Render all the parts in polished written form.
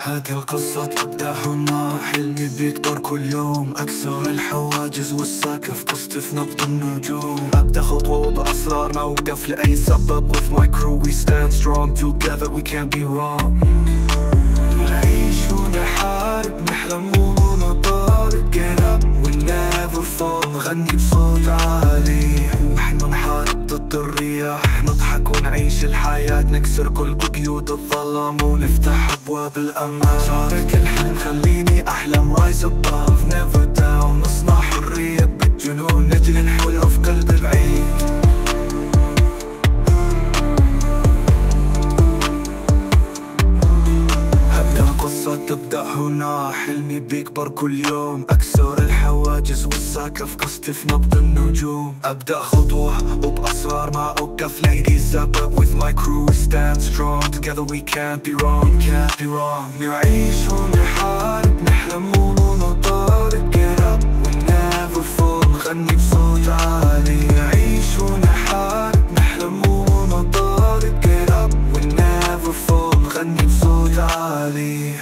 هذه القصة تبدأ هنا، حلمي بيكبر كل يوم، أكسر الحواجز والسقف، قصتي في نبض النجوم. أبدأ خطوة بأسرار، ما أوقف لأي سبب. With my crew we stand strong, together we can't be wrong. نعيش ونحارب، نحلم ونطارد. Get up we never fall، نغني بصوت عالي. نحن نحارب ضد الرياح، نضحك ونعيش الحياة، نكسر كل قيود الظلام ونفتح أبواب الأمان. شارك الحلم خليني أحلم، rise above never down. نصنع حرية بالجنون، نجري نحولها في قلب البعيد. القصة تبدأ هنا، حلمي بيكبر كل يوم، أكسر الحواجز والسقف، قصتي في نبض النجوم. أبدأ خطوة وبأسرار، ما أوقف لأي سبب. With my crew we stand strong, together we can't be wrong, can't be wrong. نعيش ونحارب، نحلم ونطارد. Get up we never fall، نغني بصوت عالي. نعيش ونحارب، نحلم ونطارد. Get up we never fall، نغني بصوت عالي.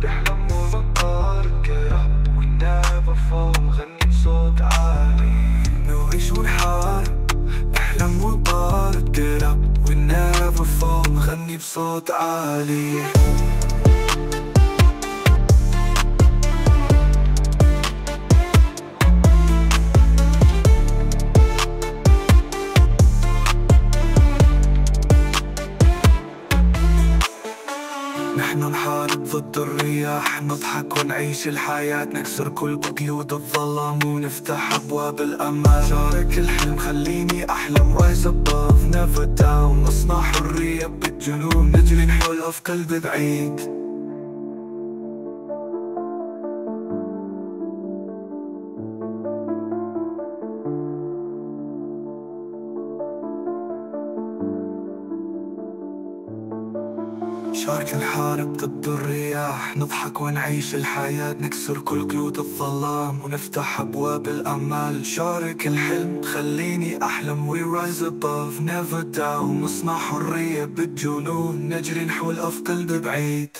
نحلم ونطارد. Get up we never fall، نغني بصوت عالي. نعيش ونحارب، نحلم ونطارد. Get up we never fall، نغني بصوت عالي. نحن نحارب ضد الرياح، نضحك ونعيش الحياة، نكسر كل قيود الظلام ونفتح أبواب الأمان. شارك الحلم خليني أحلم، rise above never down. نصنع حرية بالجنون، نجري نحولها في قلب بعيد. شارك نحارب ضد الرياح، نضحك ونعيش الحياة، نكسر كل قيود الظلام ونفتح أبواب الأمال. شارك الحلم خليني أحلم، we rise above never down. نصنع حرية بالجنون، نجري نحولها في قلب بعيد.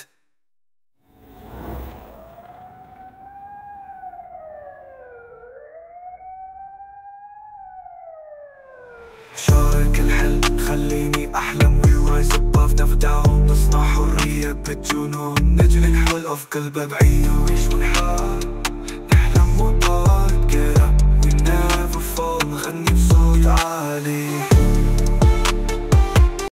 شارك الحلم خليني أحلم، we rise above never down. نصنع حرية بالجنون، نجري نحولها في قلب بعيد. نعيش ونحارب، نحلم ونطارد. Get up we never fall، نغني بصوت عالي.